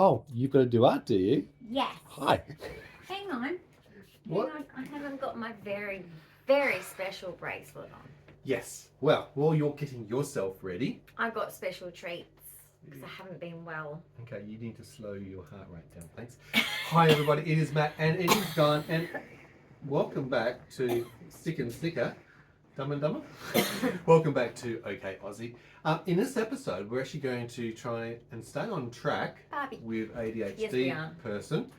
Oh, you've got to do art, do you? Yes. Hi. Hang on. What? Hang on. I haven't got my very, very special bracelet on. Yes. Well, while you're getting yourself ready. I got special treats because I haven't been well. Okay, you need to slow your heart rate down, thanks. Hi everybody, it is Matt and it is Dyan, and welcome back to Stick and Sticker, Dumb and Dumber. Welcome back to Ok Aussie. In this episode, we're actually going to try and stay on track Barbie. with ADHD Yes, person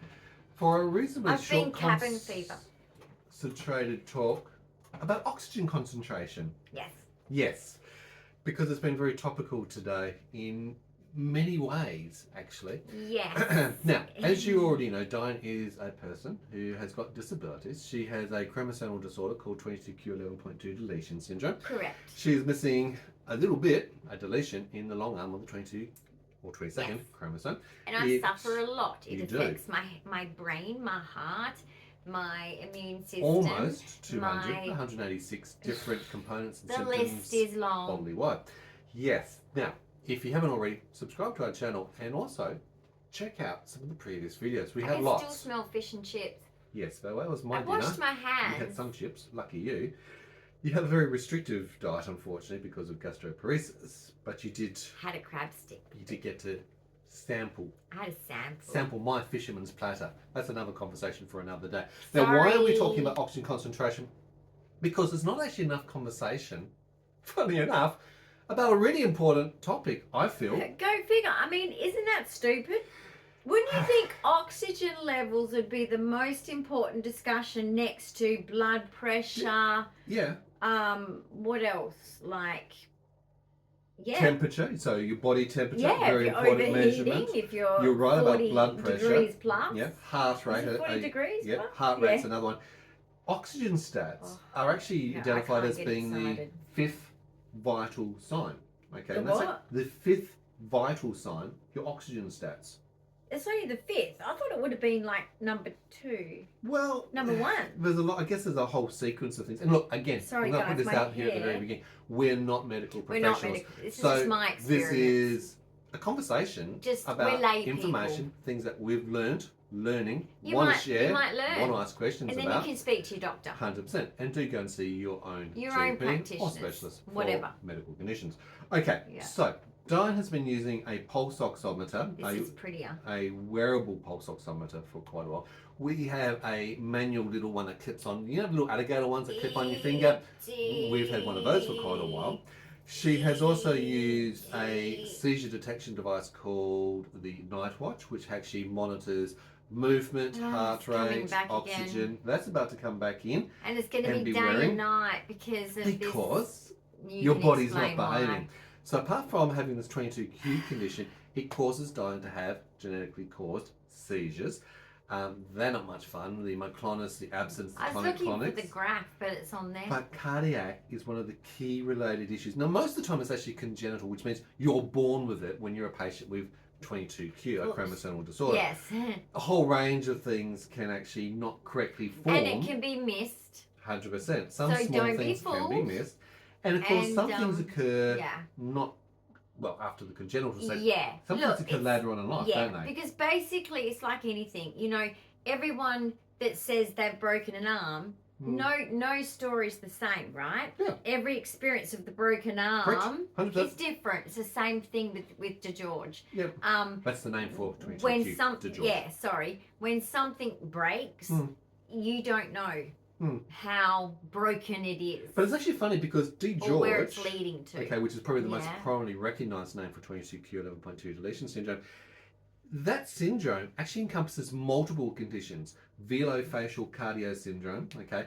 for a reasonably I've short been cabin fever. concentrated talk about oxygen concentration. Yes. Yes, because it's been very topical today in many ways, actually. Yes. Now, as you already know, Dyan is a person who has got disabilities. She has a chromosomal disorder called 22q11.2 deletion syndrome. Correct. She's missing a little bit, a deletion, in the long arm of the 22 or 22nd chromosome. And I suffer a lot. It affects do. my brain, my heart, my immune system. Almost 200, 186 different components and the symptoms. list is long. Bodily wide. Yes. Now, if you haven't already, subscribe to our channel and also check out some of the previous videos. We have lots. I still smell fish and chips. Yes, that was my I dinner. washed my hands. You had some chips, lucky you. You have a very restrictive diet, unfortunately, because of gastroparesis, but you did Had a crab stick. you did get to sample I had a sample my fisherman's platter. That's another conversation for another day. Now, why are we talking about oxygen concentration? Because there's not actually enough conversation, funny enough, about a really important topic, I feel. Go figure. I mean, isn't that stupid? Wouldn't you think oxygen levels would be the most important discussion next to blood pressure? Yeah. What else? Like, Temperature, so your body temperature, yeah, very if you're important overheating, measurement. if you're right 40 about blood pressure. degrees plus. Yeah, heart rate. Is it 40 degrees Yeah, plus? heart rate's another one. Oxygen stats are actually I identified can't as get being excited. the fifth vital sign. Okay, The and that's what? the fifth vital sign, your oxygen stats. It's only the fifth. I thought it would have been like number 2. Well, Number 1. There's a lot. I guess there's a whole sequence of things. And look, again, Sorry, I'm going to put guys, this my out here at the very hair. beginning. We're not medical We're professionals. not medical. This is so just my experience. this is a conversation Just about we're lay information, people. things that we've learning, You want to might- share, you might learn. want to ask questions And then about. you can speak to your doctor. 100%. And do go and see your own Your GP own practitioners, or specialist for whatever. medical conditions. Okay, Yeah. so Dyan has been using a pulse oximeter, This is prettier. a wearable pulse oximeter for quite a while. We have a manual little one that clips on, you know, the little alligator ones that clip on your finger. We've had one of those for quite a while. She has also used a seizure detection device called the Night Watch, which actually monitors movement, heart it's coming rate, back oxygen. again. That's about to come back in. And it's going to And be be day wearing- and night because of Because this. your can body's not explain why. behaving. So apart from having this 22q condition, it causes Dyan to have genetically caused seizures. They're not much fun. The myoclonus, the absence, the I was looking for the tonic-clonics. graph, but it's on there. But cardiac is one of the key related issues. Now, most of the time it's actually congenital, which means you're born with it when you're a patient with 22q, a Oops. chromosomal disorder. Yes. A whole range of things can actually not correctly form. And it can be missed. 100%. Some So small don't be things can be fooled. missed. And of course, And, some things occur Yeah. not, well, after the congenital stage. Yeah. Some Look, things occur it's- later on in life, Yeah, don't they? because basically it's like anything. You know, everyone that says they've broken an arm, no story's the same, right? Yeah. Every experience of the broken arm Correct. 100%. is different. It's the same thing with DeGeorge. Yep. That's the name for 22q. When DeGeorge. when something breaks, you don't know how broken it is But it's actually funny because or where it's DeGeorge, leading to. okay, which is probably the most Yeah. commonly recognised name for 22q11.2 deletion syndrome, that syndrome actually encompasses multiple conditions. Velofacial cardio syndrome, okay,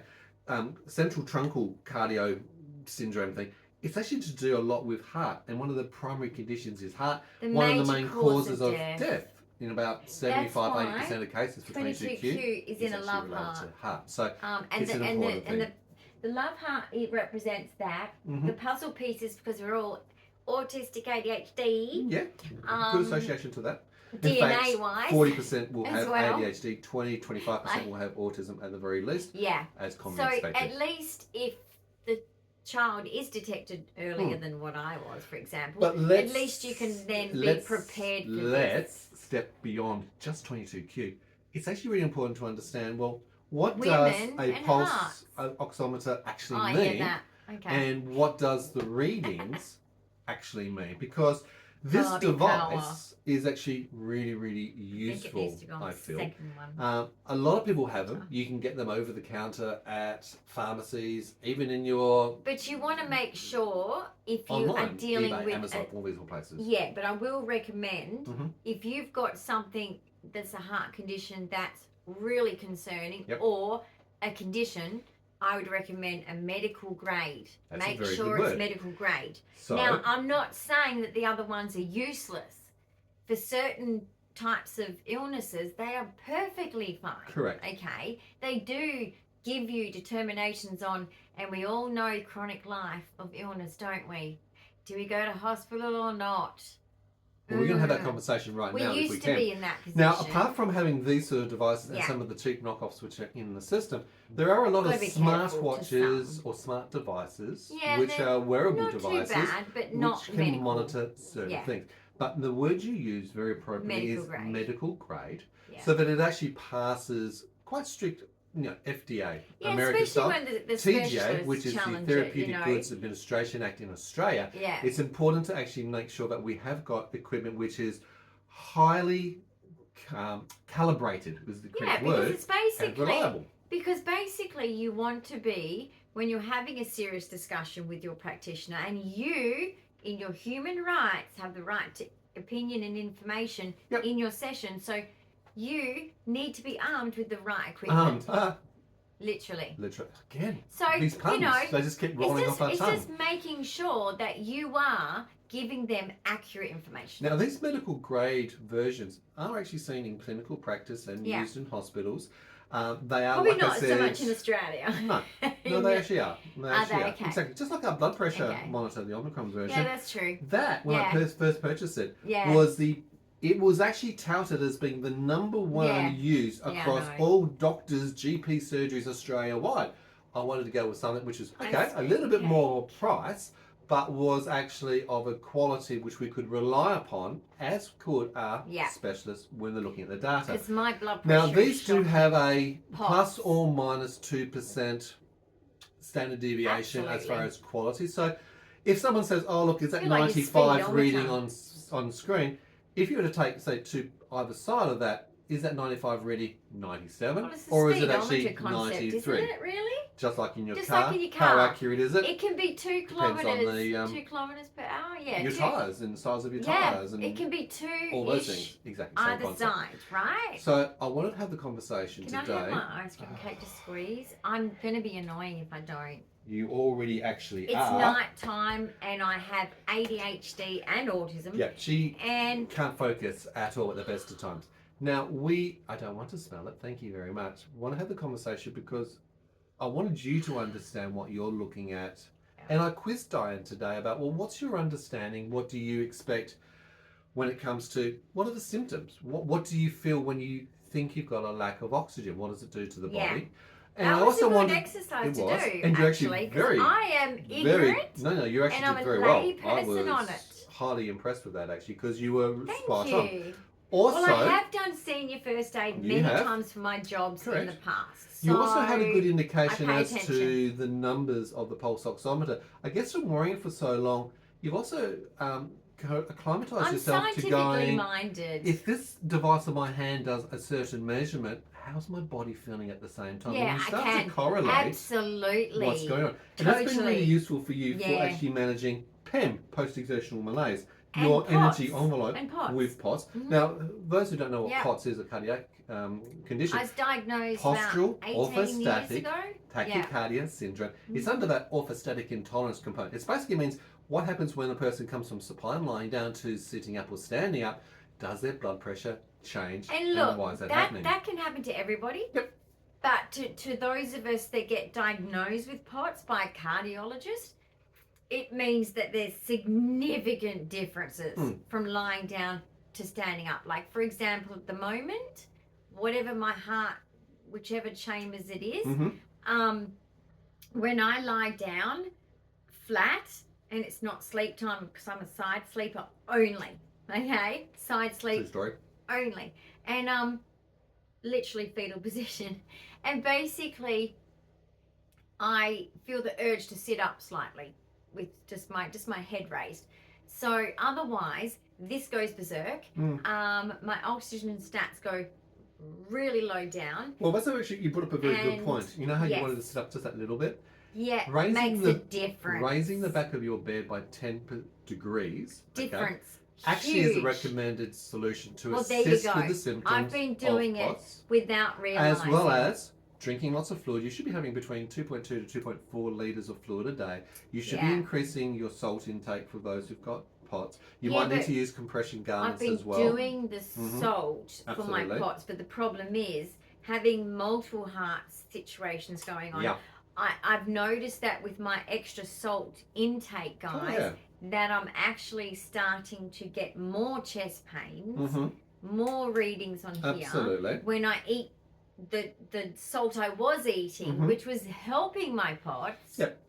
central truncal cardio syndrome thing. It's actually to do a lot with heart, and one of the primary conditions is heart. One of the main causes of death in about 75-80% of cases for 22q is in a actually love related heart. to heart. So And it's an important thing. the love heart, it represents that. Mhm. The puzzle pieces, because we're all autistic ADHD. Yeah, good association to that. DNA wise. 40% will as have well. ADHD, 25% will have autism at the very least, Yeah. as commonly So expected. at least if the child is detected earlier than what I was, for example, But at least you can then be prepared for let's this. step beyond just 22q. It's actually really important to understand, well, what Women does a and pulse hearts. oximeter actually Oh, mean? yeah, that. Okay. And what does the readings actually mean? Because this Barbie device is actually really, really useful, I think it needs to go on I the feel. second one. A lot of people have them. You can get them over the counter at pharmacies, even in your But you want to make sure if you online, are dealing eBay, with Amazon, all these places. Yeah, but I will recommend Mhm. if you've got something that's a heart condition that's really concerning, Yep. or a condition, I would recommend a medical grade. That's a Make very sure good it's word. medical grade. So, Now, I'm not saying that the other ones are useless. For certain types of illnesses, they are perfectly fine. Correct. Okay? They do give you determinations on, and we all know chronic life of illness, don't we? Do we go to hospital or not? well, we're going to have that conversation right We now if we used to can. be in that position. Now, apart from having these sort of devices and Yeah. some of the cheap knockoffs which are in the system, there are a lot Gotta of be careful smartwatches to or smart devices Yeah, which they're are wearable not devices too bad, but not which can medical. monitor certain Yeah. things. But the word you use very appropriately Medical is grade. medical grade, Yeah. so that it actually passes quite strict, FDA, Yeah, American especially style. when the TGA, specialists which is the challenge Therapeutic it, you know. Goods Administration Act in Australia, Yeah. it's important to actually make sure that we have got equipment which is highly calibrated, is the correct because word, it's and basically reliable. Because basically you want to be, when you're having a serious discussion with your practitioner, and you, in your human rights, have the right to opinion and information Yep. in your session. So you need to be armed with the right equipment. Literally. Again, So, these puns, they just keep rolling off our it's tongue. just making sure that you are giving them accurate information. Now, these medical grade versions are actually seen in clinical practice and Yeah. used in hospitals. They are, Probably like not I said, so much in Australia. No, they actually are. They actually are. Okay. Exactly. Just like our blood pressure Okay. monitor, the Omicron version. Yeah, that's true. That, when I Yeah. first purchased it, Yeah. it was actually touted as being the number one Yeah. used Yeah, I across know. all doctors, GP surgeries Australia-wide. I wanted to go with something which is, I a little bit see. more price, but was actually of a quality which we could rely upon, as could our Yeah. specialists when they're looking at the data. Because my blood Now, pressure these is do shocking. have a plus Pots. or minus 2% standard deviation as far Absolutely. as quality. So if someone says, oh, look, it's at Feel like your 95 speedometer. reading on screen, if you were to take, say, to either side of that, is that 95 reading 97? Well, it's the or is it speedometer actually concept, 93? isn't it, really? Just like in your Just car. like in your How car. accurate is it? It can be 2 Depends kilometres, on the, 2 kilometres per hour, yeah. your 2 tyres and the size of your Yeah, tyres and it can be 2-ish all those things. Exactly, same either concept. side, right? So I wanted to have the conversation Can today. I have my ice cream cake to squeeze? I'm going to be annoying if I don't. You already actually It's are. night time and I have ADHD and autism. Yeah, she And can't focus at all at the best of times. Now, I don't want to smell it, thank you very much. I want to have the conversation because I wanted you to understand what you're looking at. And I quizzed Dyan today about, well, what's your understanding? What do you expect when it comes to, what are the symptoms? What do you feel when you think you've got a lack of oxygen? What does it do to the Yeah. body? And that I was also a good wanted, exercise to it was, do, and you're actually, actually very, I am ignorant. no, you actually and I'm did a very well. lay I person was on it. highly impressed with that actually because you were spot Thank on. you. Also, Well, I have done senior first aid You many have. times for my jobs Correct. in the past. you also had a good So, indication I pay as to attention. the numbers of the pulse oximeter. I guess from wearing it for so long, you've also acclimatized I'm yourself to scientifically going, minded. if this device on my hand does a certain measurement, how's my body feeling at the same time? Yeah, and you I start can. to correlate Absolutely. what's going on. And that's been really Totally. useful for you for Yeah. actually managing PEM, post-exertional malaise. And Your POTS. energy envelope And POTS. with POTS. Mhm. Now, those who don't know what Yeah. POTS is, a cardiac condition. I was diagnosed Postural, about 18 years orthostatic, ago. Tachycardia syndrome. It's Mhm. under that orthostatic intolerance component. It basically means what happens when a person comes from supine lying down to sitting up or standing up. Does their blood pressure change? And look, why is that that happening? can happen to everybody. Yep. But to those of us that get diagnosed with POTS by a cardiologist, it means that there's significant differences from lying down to standing up. Like, for example, at the moment, whatever my heart, whichever chambers it is, Mhm. when I lie down, flat and it's not sleep time because I'm a side sleeper only. Okay, side sleep True story. only, and literally fetal position, and basically I feel the urge to sit up slightly with just my head raised. So otherwise, this goes berserk. My oxygen stats go really low down. Well, that's actually, you brought up a very good And point. You know how you yes. wanted to sit up just that little bit? Yeah, Raising makes the- a difference. Raising the back of your bed by 10 degrees okay, difference. actually is a Huge. recommended solution to Well, there you assist go. with the symptoms I've been doing of it POTS, without realizing. as well as drinking lots of fluid. You should be having between 2.2 to 2.4 litres of fluid a day. You should be Yeah. increasing your salt intake for those who've got POTS. You Yeah, might need but to use compression I've garments been as well. doing the salt for my Absolutely. POTS, but the problem is having multiple heart situations going on. Yeah. I've noticed that with my extra salt intake, guys, yeah. that I'm actually starting to get more chest pains, Mhm. more readings on here. Absolutely. When I eat the salt I was eating, which was helping my POTS. Yep.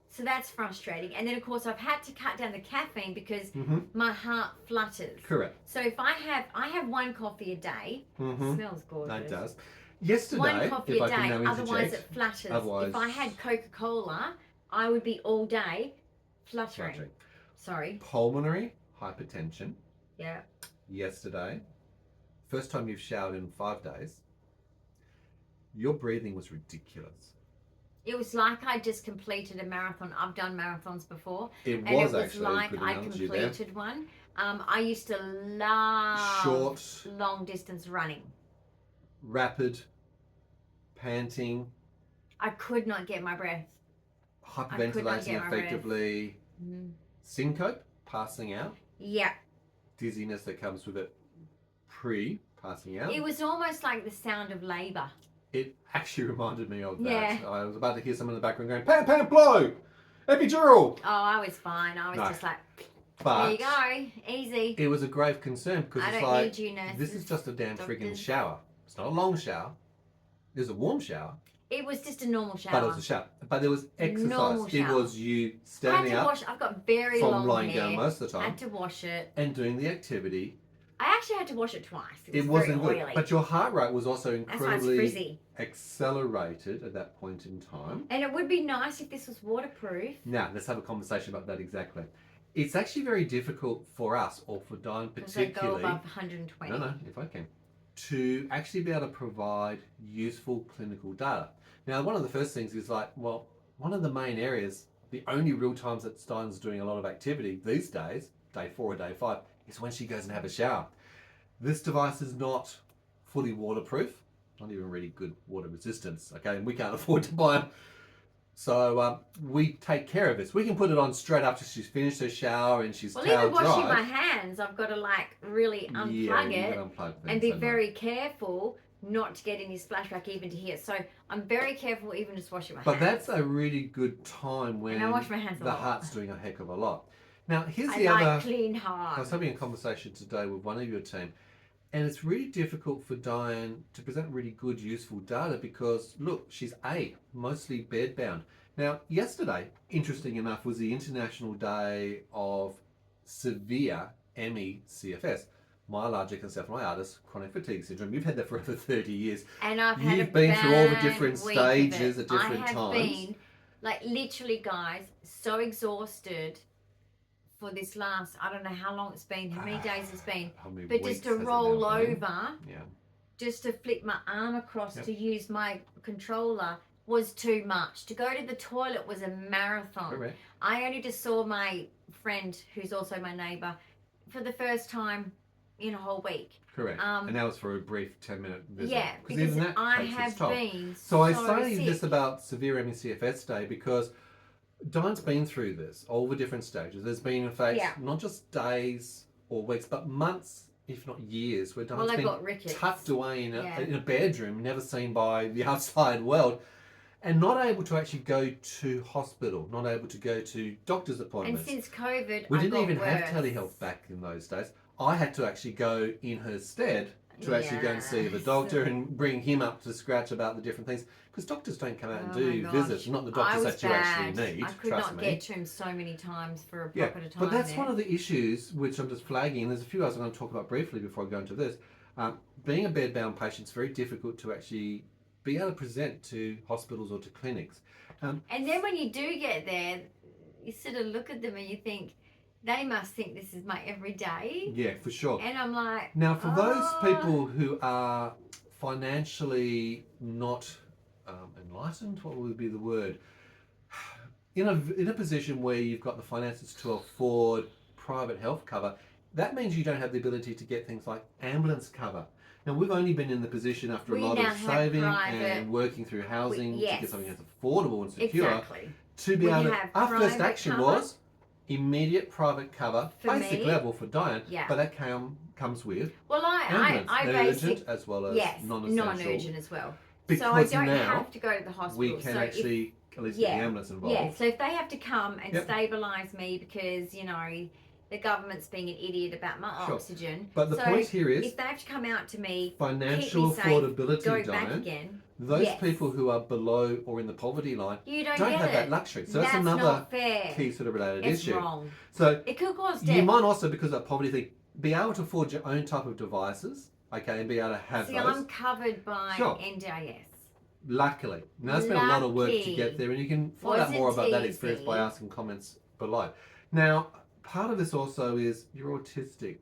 So that's frustrating. And then, of course, I've had to cut down the caffeine because my heart flutters. Correct. So if I have one coffee a day, smells gorgeous. That does. Yesterday, One coffee if a I can day, now otherwise interject, it flutters. otherwise- If I had Coca-Cola, I would be all day fluttering. fluttering. Sorry. Pulmonary hypertension. Yeah. Yesterday, first time you've showered in 5 days, your breathing was ridiculous. It was like I just completed a marathon. I've done marathons before. It And was it was actually like a good I analogy there. completed one. I used to love Short, long distance running. rapid, panting, I could not get my breath. hyperventilating get my breath. effectively, syncope, passing out, Yeah. dizziness that comes with it pre-passing out. It was almost like the sound of labour. It actually reminded me of that. Yeah. I was about to hear someone in the background going, "Pam, Pam, blow! Epidural!" Oh, I was fine. I was No. just like, But there you go, easy. it was a grave concern because I it's don't like, need you, nurses. this is just a damn friggin' doctors. shower. It's not a long shower. It was a warm shower, It was just a normal shower. but it was a shower. But there was exercise. Normal It shower. was you I had standing to up wash. I've got very from long lying hair. down most of the I time had to wash it. and doing the activity. I actually had to wash it twice. It was wasn't very good. oily. But your heart rate was also That's why it's incredibly frizzy. accelerated at that point in time. And it would be nice if this was waterproof. Now, let's have a conversation about that exactly. It's actually very difficult for us, or for Dyan Because they go particularly, above 120. no, if I can, to actually be able to provide useful clinical data. Now, one of the first things is like, well, one of the main areas, the only real times that Dyan's doing a lot of activity these days, day 4 or day 5, is when she goes and have a shower. This device is not fully waterproof, not even really good water resistance, okay, and we can't afford to buy them. So we take care of this. We can put it on straight after she's finished her shower and she's Well, towel even washing dried. my hands, I've got to like really unplug you it can unplug and things, be so no. very careful not to get any splashback even to here. So I'm very careful even just washing my But hands. that's a really good time when And I wash my hands a the lot. heart's doing a heck of a lot. Now, here's I the like other... clean I heart. was having a conversation today with one of your team, and it's really difficult for Dyan to present really good, useful data because, look, she's mostly bedbound. Now, yesterday, interesting enough, was the International Day of Severe ME/CFS, myalgic encephalitis chronic fatigue syndrome. You've had that for over 30 years. And I've had You've a been through all the bad different week of stages it. at different I have times. been, like, literally, guys, so exhausted for this last, I don't know how long it's been, how many days it's been, How many but weeks just to has it roll now been? over, Yeah. just to flick my arm across Yep. to use my controller was too much. To go to the toilet was a marathon. Correct. I only just saw my friend, who's also my neighbour, for the first time in a whole week. Correct. And that was for a brief 10-minute visit. Yeah, because even that I takes its have toll. been So I so say sick. this about Severe ME/CFS Day because Dyan's been through this, all the different stages. There's been, in fact, Yeah. not just days or weeks, but months, if not years, where Well, Dyan's I been got rickets. tucked away in Yeah. a bedroom, never seen by the outside world, and not able to actually go to hospital, not able to go to doctor's And appointments. since COVID, We I didn't got even have worse. telehealth back in those days. I had to actually go in her stead to actually go and see the doctor and bring him up to scratch about the different things. Because doctors don't come out and do visits, not the doctors that you actually need. I could not get to him so many times for a pocket of time. But that's one of the issues which I'm just flagging. There's a few others I'm going to talk about briefly before I go into this. Being a bedbound patient, it's very difficult to actually be able to present to hospitals or to clinics. And then when you do get there, you sort of look at them and you think, they must think this is my everyday. Yeah, for sure. And I'm like... Now, for those people who are financially not enlightened, what would be the word? In a position where you've got the finances to afford private health cover, that means you don't have the ability to get things like ambulance cover. Now, we've only been in the position after a lot of saving and working through housing to get something that's affordable and secure to be able to... Our first action was immediate private cover, basic level for Dyan, but that comes with ambulance, urgent as well as non-urgent as well. Because so I don't now have to go to the hospital. We can actually at least get the ambulance involved. Yeah, so if they have to come and stabilise me because, you know, the government's being an idiot about my oxygen. But the point here is, if they have to come out to me, financial affordability, go back again. Those people who are below or in the poverty line don't have that luxury. So that's another not fair. Key sort of related issue. It's wrong. So it could cause death. You might also, because of that poverty thing, be able to afford your own type of devices, okay, and be able to have those. I'm covered by NDIS. Luckily. Now, it's been a lot of work to get there, and you can find out more about that experience by asking comments below. Now, part of this also is you're autistic.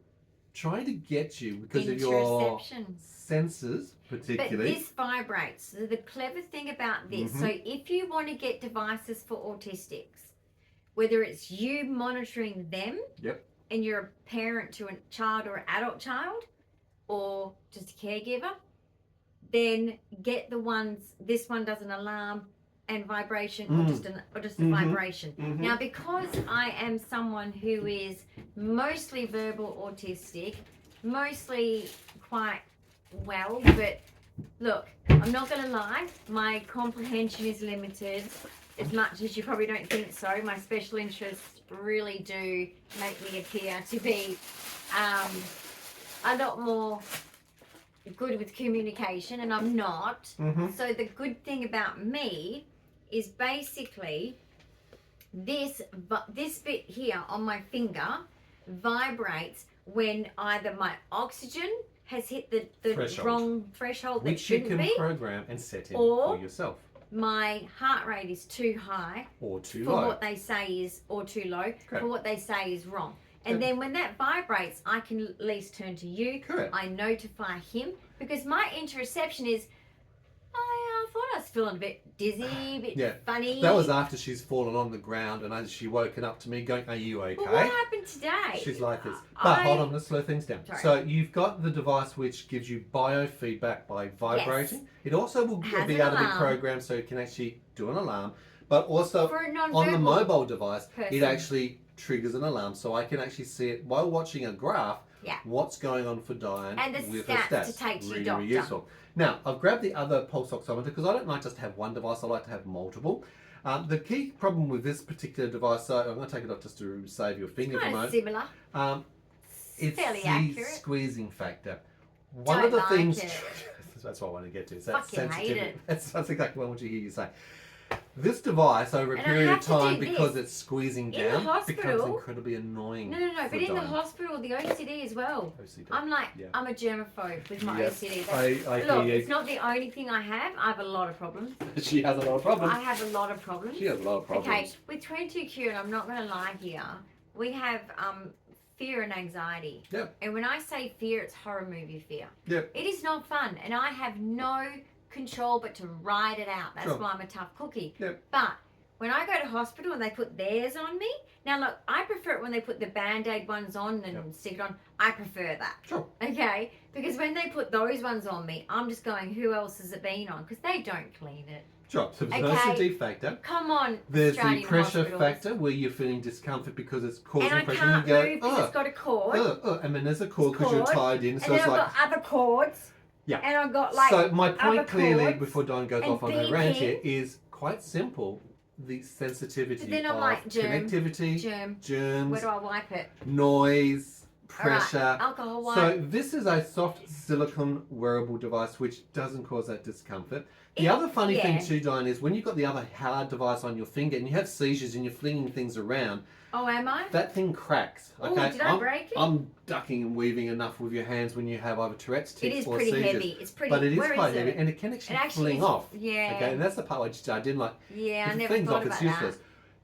Trying to get you because of your senses, particularly. But this vibrates. So the clever thing about this, so if you want to get devices for autistics, whether it's you monitoring them, and you're a parent to a child or an adult child, or just a caregiver, then get the ones. This one does an alarm and vibration, or just a vibration. Now, because I am someone who is mostly verbal autistic, mostly quite well, but look, I'm not going to lie, my comprehension is limited as much as you probably don't think so. My special interests really do make me appear to be a lot more good with communication, and I'm not. So the good thing about me is basically this bit here on my finger vibrates when either my oxygen has hit the wrong threshold, which you can program and set in for yourself. My heart rate is too high or too for low. what they say is, or too low for what they say is wrong. And then when that vibrates, I can at least turn to you. I notify him, because my interoception is, I thought I was feeling a bit dizzy, a bit funny. That was after she's fallen on the ground and as she woken up to me going, are you okay? Well, what happened today? She's like this. But hold on, let's slow things down. So you've got the device which gives you biofeedback by vibrating. It also will be able to be programmed so it can actually do an alarm. But also on the mobile device, it actually triggers an alarm. So I can actually see it while watching a graph, what's going on for Dyan and the with stats her stats. To take to really, your doctor. really useful. Now, I've grabbed the other pulse oximeter because I don't like just to have one device, I like to have multiple. The key problem with this particular device, so I'm going to take it off just to save your finger for a moment. Similar. It's fairly the accurate. Squeezing factor. One of the things... That's what I want to get to. Is that sensitivity. Hate it. That's exactly what I want you to hear you say. This device, over a period of time, because it's squeezing down, becomes incredibly annoying. No, but in the hospital, the OCD as well. I'm like, I'm a germaphobe with my OCD. Look, it's not the only thing I have. I have a lot of problems. She has a lot of problems. I have a lot of problems. She has a lot of problems. Okay, with 22Q, and I'm not going to lie here, we have fear and anxiety. And when I say fear, it's horror movie fear. It is not fun, and I have no control but to ride it out. That's why I'm a tough cookie. But when I go to hospital and they put theirs on me, now look, I prefer it when they put the Band-Aid ones on and stick it on. I prefer that. Okay? Because when they put those ones on me, I'm just going, who else has it been on? Because they don't clean it. So there's an OCD factor. Come on, there's the pressure factor where you're feeling discomfort because it's causing pressure. And I can't move because it's got a cord. And then there's a cord because you're tied in. So and it's then like I've got other cords. And I've got like so my point clearly, cords, before Dyan goes off on her rant here, is quite simple. The sensitivity then I'm of like, connectivity, germs. germs, Where do I wipe it? noise, pressure. All right, alcohol one. So this is a soft silicone wearable device which doesn't cause that discomfort. The other funny thing too, Dyan, is when you've got the other hard device on your finger and you have seizures and you're flinging things around. Oh, am I? That thing cracks. Okay, Ooh, did I break it? I'm ducking and weaving enough with your hands when you have either Tourette's tics or seizures. It is pretty heavy. It's pretty. But it is where quite is heavy, it? and it can actually It fling off. Yeah. Okay, and that's the part I didn't like. Yeah, I If it never flings thought off, about it's useless.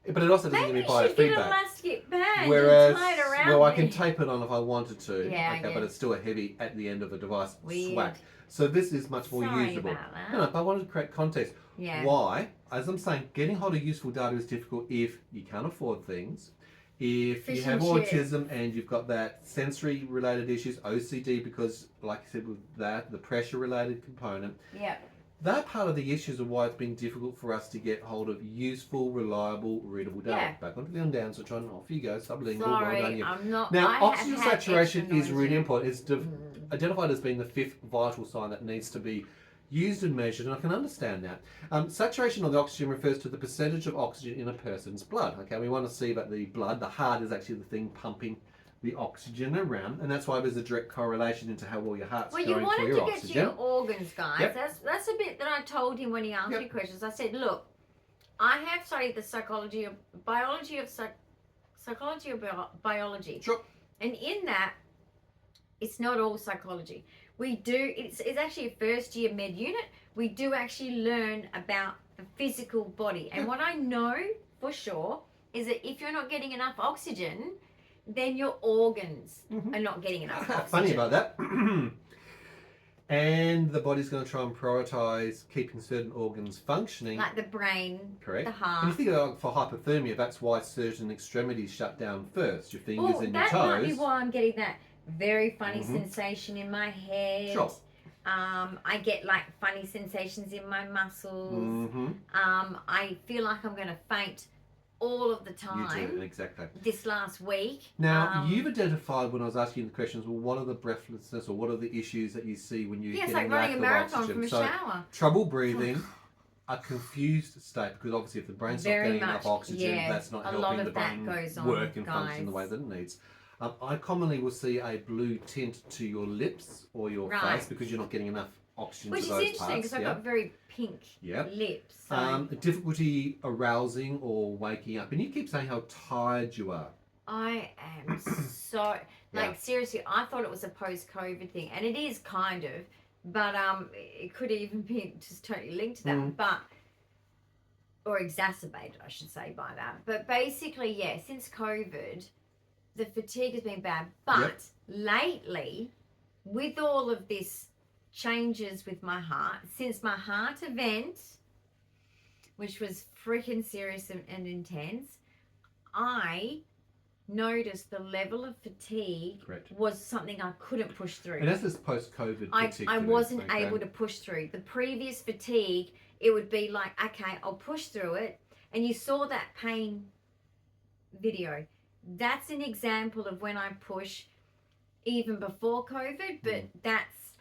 that. But it also doesn't Maybe give you me should get an biofeedback. elastic band Whereas, and tie it around well, I can me. tape it on if I wanted to. Yeah, okay, but it's still a heavy at the end of the device. Weird. Swag. So this is much more Sorry usable. about that. No, but I wanted to create context. Yeah. Why? As I'm saying, getting hold of useful data is difficult if you can't afford things, if Fish you have and chips. autism and you've got that sensory related issues, OCD, because like I said with that, the pressure related component. Yeah. That part of the issues of why it's been difficult for us to get hold of useful, reliable, readable data. Yeah. Back onto the down, so trying off you go, sublingual, Sorry, well done you. I'm not. Now, I have oxygen had saturation extra is noise really now. important. It's identified as being the fifth vital sign that needs to be used and measured, and I can understand that. Saturation of the oxygen refers to the percentage of oxygen in a person's blood. Okay, we want to see that the blood, the heart, is actually the thing pumping the oxygen around, and that's why there's a direct correlation into how well your heart's Well, going you for wanted your to get oxygen. to your organs, guys. Yep. That's a bit that I told him when he asked Yep. me questions. I said, look, I have studied the psychology of biology of biology, Sure. and in that, it's not all psychology. We do. It's actually a first year med unit. We do actually learn about the physical body, and what I know for sure is that if you're not getting enough oxygen, then your organs are not getting enough oxygen. Funny about that. And the body's going to try and prioritize keeping certain organs functioning. Like the brain, Correct. the heart. And you think about for hypothermia, that's why certain extremities shut down first. Your fingers and your that might be toes. why I'm getting that very funny sensation in my head. Sure. I get like funny sensations in my muscles. Mm-hmm. I feel like I'm going to faint all of the time. You do, exactly. This last week. Now, you've identified when I was asking you the questions, well, what are the breathlessness or what are the issues that you see when you're it's getting like running a lack of marathon oxygen? from a So, shower. trouble breathing, a confused state, because obviously if the brain's not Very getting enough much, oxygen, yeah. that's not A lot helping of the that brain goes on, work and function the way guys. that it needs. I commonly will see a blue tint to your lips or your Right. face because you're not getting enough oxygen Which to is those interesting parts. because I've got very pink Yep. lips. So Difficulty arousing or waking up. And you keep saying how tired you are. I am so seriously, I thought it was a post-COVID thing, and it is kind of, but it could even be just totally linked to that, but or exacerbated, I should say, by that. But basically, yeah, since COVID, the fatigue has been bad. But lately, with all of this changes with my heart, since my heart event, which was freaking serious and intense, I noticed the level of fatigue was something I couldn't push through. And that's this post-COVID I wasn't able to push through. The previous fatigue, it would be like, okay, I'll push through it. And you saw that pain video. That's an example of when I push even before COVID, but that's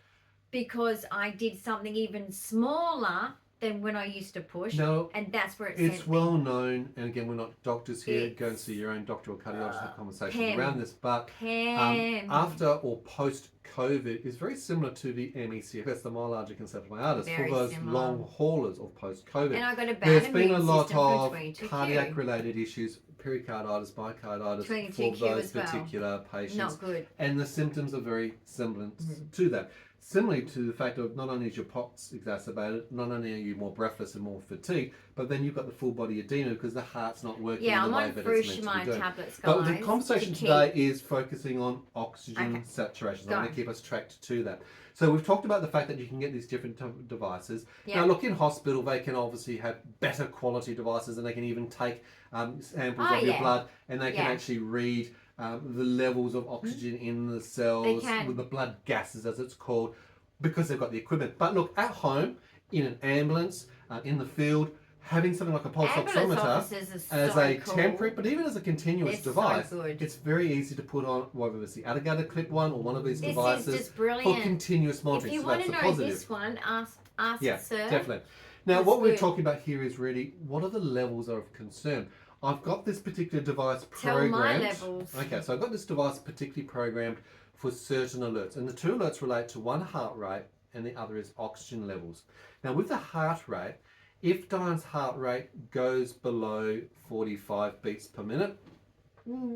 because I did something even smaller than when I used to push. No, and that's where it's well known, and again, we're not doctors here. Go and It's- see your own doctor or cardiologist, have conversations Pam. around this. But after or post-COVID is very similar to the MECFS, the myalgic encephalomyelitis, Very for those similar. long haulers of post-COVID. And I got a bad There's been a immune lot system of from 22Q. cardiac-related issues, pericarditis, myocarditis, 22Q for those as well. particular patients. Not good. And the symptoms are very similar to that. Similarly to the fact of not only is your POTS exacerbated, not only are you more breathless and more fatigued, but then you've got the full body edema because the heart's not working Yeah, in I'm the way on that it's meant to be Frushmine doing. tablets, guys. But the conversation to keep- today is focusing on oxygen Okay. saturation. So Go I'm going to keep us tracked to that. So we've talked about the fact that you can get these different devices. Yeah. Now look, in hospital they can obviously have better quality devices, and they can even take samples of your yeah. blood, and they can Yeah. actually read the levels of oxygen in the cells, can. with the blood gases as it's called, because they've got the equipment. But look, at home, in an ambulance, in the field, having something like a pulse Ambulance oximeter officers are as so a cool. temporary, but even as a continuous They're so device, good. it's very easy to put on, whether it's the alligator clip one or one of these This devices, is just for brilliant. continuous If monitoring. you So want that's to a know positive. this one, ask Yeah, Sir. definitely. Now, That's what we're good. talking about here is really what are the levels of concern. I've got this particular device Tell programmed. my levels. Okay, so I've got this device particularly programmed for certain alerts, and the two alerts relate to one heart rate and the other is oxygen levels. Now with the heart rate, if Dyan's heart rate goes below 45 beats per minute,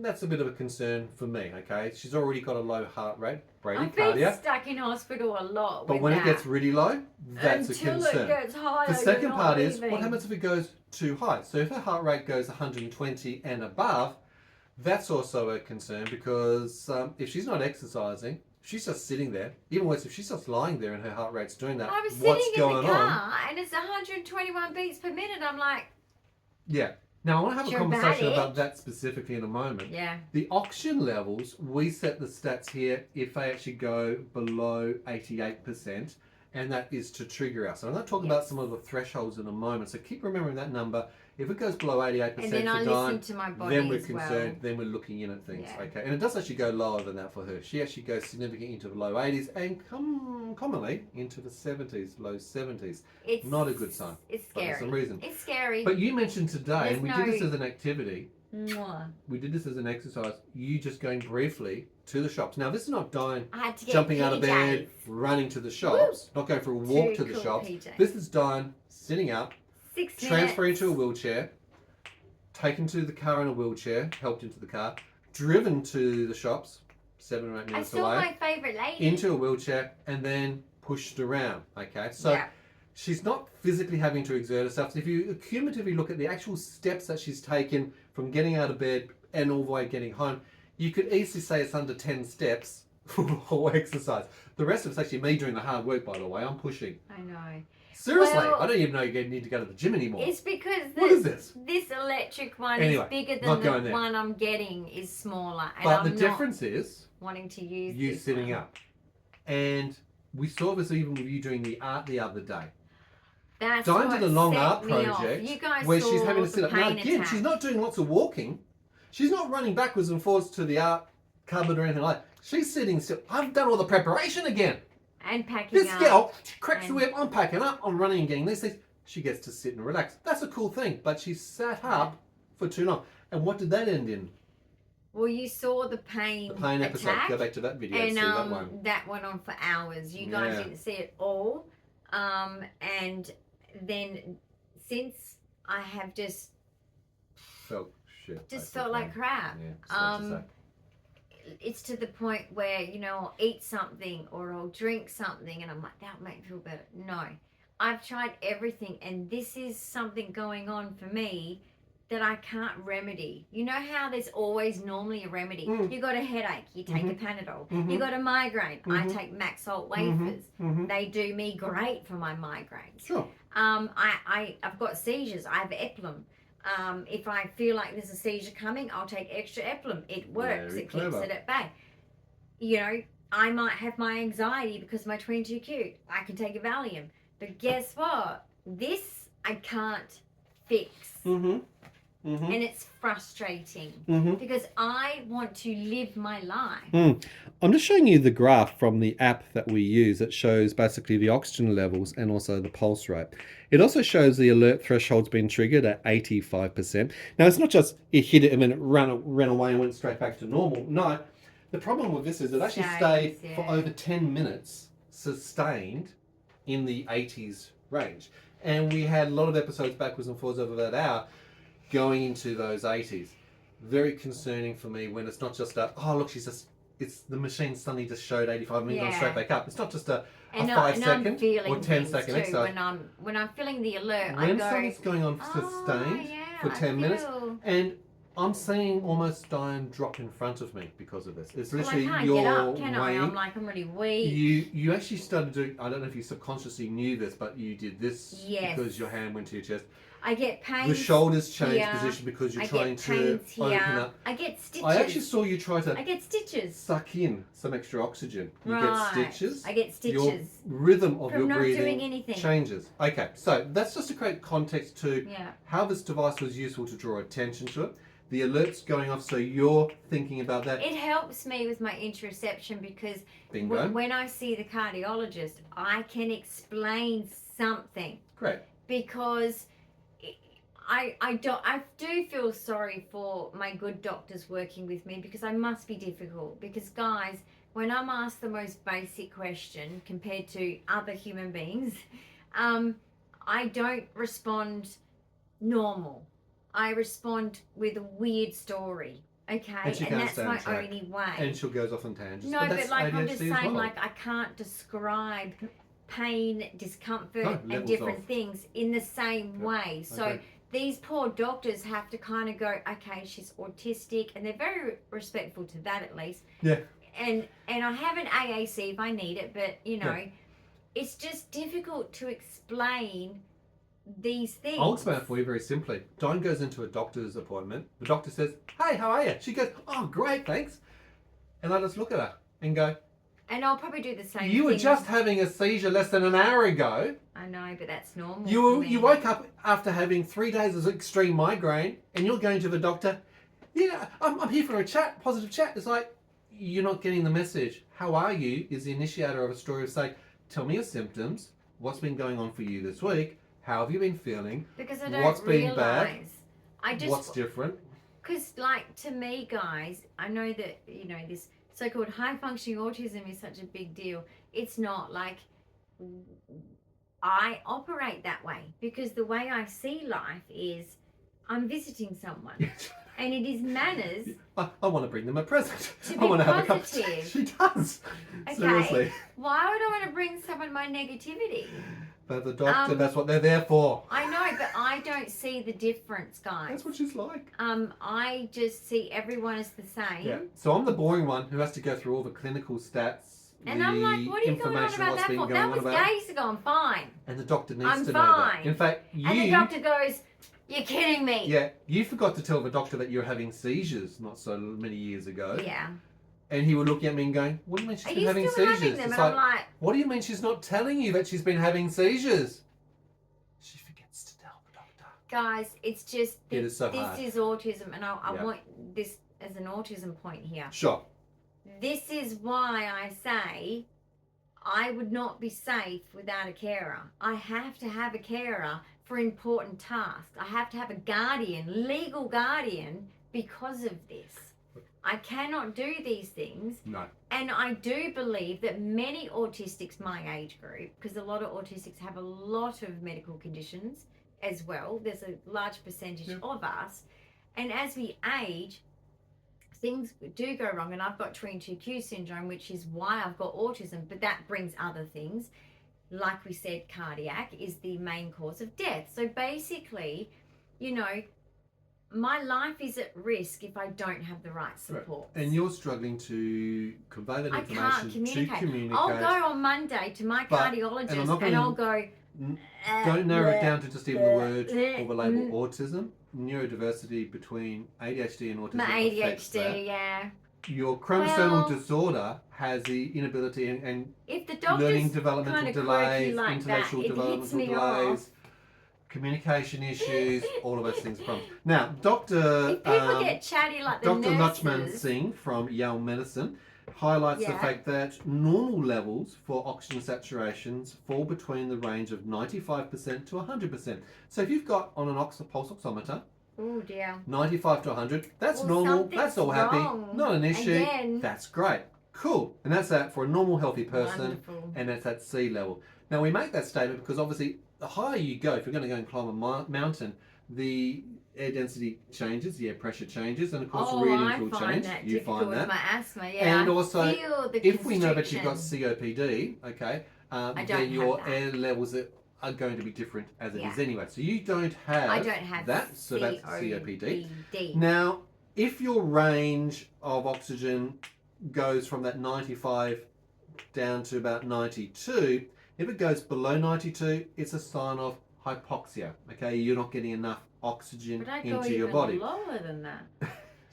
that's a bit of a concern for me, okay? She's already got a low heart rate, I've bradycardia. been stuck in hospital a lot But with when that. it gets really low, that's Until a concern. it gets higher, The second you're part not is, leaving. what happens if it goes too high? So if her heart rate goes 120 and above, that's also a concern because if she's not exercising, she's just sitting there. Even worse, if she's just lying there and her heart rate's doing that, I was what's sitting in going the on? car and it's 121 beats per minute. I'm like, Yeah. Now I want to have a conversation Dramatic. about that specifically in a moment. yeah. The oxygen levels, we set the stats here if they actually go below 88%, and that is to trigger us. So I'm going to talk about some of the thresholds in a moment. So keep remembering that number. If it goes below 88% And then I for listen Dyan, to my body then we're as concerned, then we're looking in at things. Yeah. Okay, and it does actually go lower than that for her. She actually goes significantly into the low 80s and commonly into the 70s, low 70s. It's Not a good sign. It's But for scary. some reason. It's scary. But you mentioned today, There's and we did this no- as an activity, Mwah. we did this as an exercise, you just going briefly to the shops. Now this is not Dyan I had to get jumping out of bed, PJs. running to the shops, not going for a walk to Too the cool shops. PJs. This is Dyan sitting up, 6 transferring minutes. to a wheelchair, taken to the car in a wheelchair, helped into the car, driven to the shops, 7 or 8 I minutes saw away, my favourite lady. into a wheelchair, and then pushed around. Okay, so Yeah. she's not physically having to exert herself. So if you cumulatively look at the actual steps that she's taken from getting out of bed and all the way getting home, you could easily say it's under 10 steps for the whole exercise. The rest of it's actually me doing the hard work, by the way. I'm pushing. I know. Seriously, Well, I don't even know you need to go to the gym anymore. It's because What is this? this electric one Anyway, is bigger not than going the there. one I'm getting is smaller. And But I'm the not difference is wanting to use you this sitting one. up. And we saw this even with you doing the art the other day. That's Dyan what did a long set art me off. project You guys where saw she's having to the sit up. Now pain again, attack. she's not doing lots of walking. She's not running backwards and forwards to the art cupboard or anything like that. She's sitting still. I've done all the preparation again. And packing This up. girl cracks the and- whip. I'm packing up. I'm running and getting these things. She gets to sit and relax. That's a cool thing. But she sat up for too long. And what did that end in? Well, you saw the pain, The pain episode. attack, Go back to that video and and see that one. that went on for hours. You guys Yeah. didn't see it all. And then since I have just Felt shit. felt like crap. Yeah, sad to say. It's to the point where, you know, I'll eat something or I'll drink something and I'm like, that'll make me feel better. No. I've tried everything and this is something going on for me that I can't remedy. You know how there's always normally a remedy? Mm. You got a headache, you take Mhm. a Panadol. Mhm. You got a migraine, I Mhm. take Max Salt Mhm. wafers. Mhm. They do me great for my migraines. Sure. I've got seizures. I have Eplum. If I feel like there's a seizure coming, I'll take extra Eplum. It works. Very It keeps clever. it at bay. You know, I might have my anxiety because of my 22q. I can take a Valium. But guess what? This I can't fix. Mm-hmm. Mm-hmm. And it's frustrating Mm-hmm. because I want to live my life. I'm just showing you the graph from the app that we use that shows basically the oxygen levels and also the pulse rate. It also shows the alert threshold's been triggered at 85%. Now, it's not just it hit it and then it ran away and went straight back to normal. No, the problem with this is it actually stayed Stays, for yeah. over 10 minutes sustained in the 80s range. And we had a lot of episodes backwards and forwards over that hour going into those 80s. Very concerning for me when it's not just a, oh look, it's the machine suddenly just showed 85 and gone Yeah. straight back up. It's not just a And 5 I'm second feeling or 10 things second too. exercise. When I'm feeling the alert, I When go, something's going on "Oh, sustained yeah, for I 10 minutes, feel." and I'm seeing almost Dyan drop in front of me because of this. It's Well, I literally can't your get up, can I? weighing. I'm like, I'm really weak. You actually started doing, I don't know if you subconsciously knew this, but you did this Yes. because your hand went to your chest. I get pains. The shoulders change here. position because you're I trying get to pains open here. up. I get stitches. I actually saw you try I to get stitches. suck in some extra oxygen. You Right. get stitches. I get Your stitches rhythm of from your not breathing doing anything. changes. Okay, so that's just to create context to Yeah. how this device was useful to draw attention to it. The alerts going off, so you're thinking about that. It helps me with my interoception because Bingo. when I see the cardiologist, I can explain something Great. because I do feel sorry for my good doctors working with me because I must be difficult. Because guys, when I'm asked the most basic question compared to other human beings, I don't respond normal. I respond with a weird story. Okay, and that's my only way. And she goes off on tangents. No, but like I'm ADHD just saying, well. like I can't describe pain, discomfort, No, and different of. things in the same way. So Okay. these poor doctors have to kind of go, okay, she's autistic, and they're very respectful to that at least. Yeah. And I have an AAC if I need it, but you know, it's just difficult to explain these things. I'll explain it for you very simply. Dyan goes into a doctor's appointment. The doctor says, "Hey, how are you?" She goes, "Oh, great, thanks." And I just look at her and go, and I'll probably do the same "You were thing. just having a seizure less than an hour ago. I know, but that's normal. You woke up after having 3 days of extreme migraine, and you're going to the doctor. Yeah, I'm here for a chat, positive chat." It's like, you're not getting the message. How are you is the initiator of a story of saying, "Tell me your symptoms. What's been going on for you this week? How have you been feeling? Because I don't What's been bad? realize. What's different?" Because, like, to me, guys, I know that, you know, this so-called high-functioning autism is such a big deal. It's not. Like, I operate that way because the way I see life is I'm visiting someone. And it is manners. I want to bring them a present. To I be want to have a cup of tea. positive. She does. Okay. Seriously. Why would I want to bring someone my negativity? But the doctor, that's what they're there for. I know, but I don't see the difference, guys. That's what she's like. I just see everyone as the same. Yeah. So I'm the boring one who has to go through all the clinical stats. And I'm like, what are you going on about that for? That was days ago. I'm fine. And the doctor needs I'm to know that. fine. In fact, And the doctor goes, "You're kidding me." Yeah, you forgot to tell the doctor that you're having seizures not so many years ago. Yeah. And he would look at me and going, "What do you mean she's Are been you having still seizures?" having them? It's And I'm like, what do you mean she's not telling you that she's been having seizures? She forgets to tell the doctor. guys, it's just It is so hard. this is autism, and I Yeah. want this as an autism point here. Sure. This is why I say I would not be safe without a carer. I have to have a carer for important tasks. I have to have a guardian, legal guardian, because of this. I cannot do these things. No. And I do believe that many autistics my age group, because a lot of autistics have a lot of medical conditions as well. There's a large percentage of us. And as we age, things do go wrong. And I've got tween 2Q syndrome, which is why I've got autism. But that brings other things. Like we said, cardiac is the main cause of death. So basically, you know, my life is at risk if I don't have the right support. Right. And you're struggling to convey that information. I can't communicate. To communicate. I'll go on Monday to my cardiologist and I'll go... Don't narrow it down to just even the word or the label autism. Neurodiversity between ADHD and autism. My ADHD, yeah. Your chromosomal disorder has the inability and if the learning developmental delays, like intellectual that, developmental me delays, off. Communication issues, all of those things are problems. Now, Dr. If people get chatty like the Dr. nurses... Luchman Singh from Yale Medicine highlights the fact that normal levels for oxygen saturations fall between the range of 95% to 100%. So if you've got on an pulse oximeter, oh dear, 95 to 100, that's normal, that's all happy, not an issue, Again. That's great, cool. And that's that for a normal healthy person. Wonderful. And that's at sea level. Now we make that statement because obviously the higher you go, if you're going to go and climb a mountain, the air density changes, the air pressure changes, and of course readings will change. You find that. With my asthma, yeah. And also, if we know that you've got constriction. COPD, okay, then your air levels are going to be different as it is anyway. So you don't have, I don't have that, so that's COPD. COPD. Now, if your range of oxygen goes from that 95 down to about 92, if it goes below 92, it's a sign of hypoxia. Okay, you're not getting enough oxygen into your body. But I go even lower than that.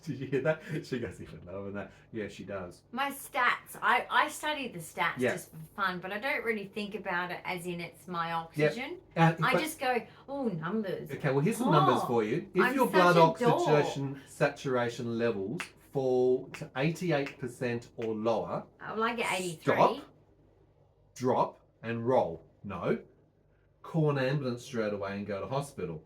Did you hear that? She goes even lower than that. Yeah, she does. My stats, I study the stats just for fun, but I don't really think about it as in it's my oxygen. I just go, oh, numbers. Okay, well, here's some numbers for you. If your blood oxygen saturation levels fall to 88% or lower, well, I get 83. Stop, drop, and roll. No. Call an ambulance straight away and go to hospital.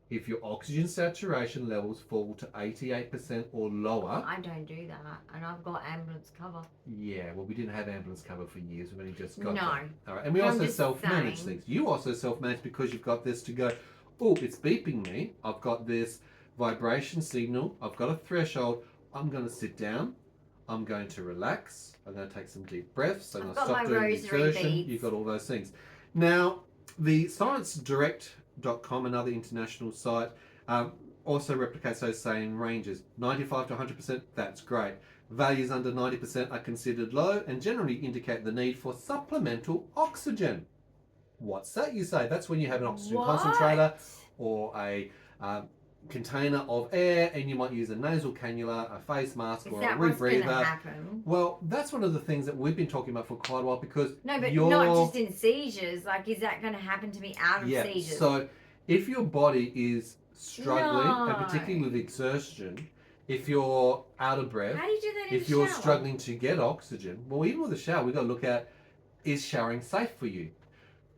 If your oxygen saturation levels fall to 88% or lower. I don't do that, and I've got ambulance cover. Yeah, well, we didn't have ambulance cover for years. We've only just got No. that. All right, and we I'm also just self-manage saying. things. You also self-manage because you've got this to go, oh, it's beeping me. I've got this vibration signal. I've got a threshold. I'm going to sit down. I'm going to relax. I'm going to take some deep breaths. I'm going to stop doing the exertion. Beads. You've got all those things. Now, the ScienceDirect.com, another international site, also replicates those same ranges. 95 to 100%, that's great. Values under 90% are considered low and generally indicate the need for supplemental oxygen. What's that, you say? That's when you have an oxygen concentrator or a container of air, and you might use a nasal cannula, a face mask, or a rebreather. Well, that's one of the things that we've been talking about for quite a while because no, but not just in seizures. Like, is that going to happen to me out of seizures? So if your body is struggling, and particularly with exertion, if you're out of breath, how do you do that in if you're struggling to get oxygen, well, even with a shower, we've got to look at, is showering safe for you?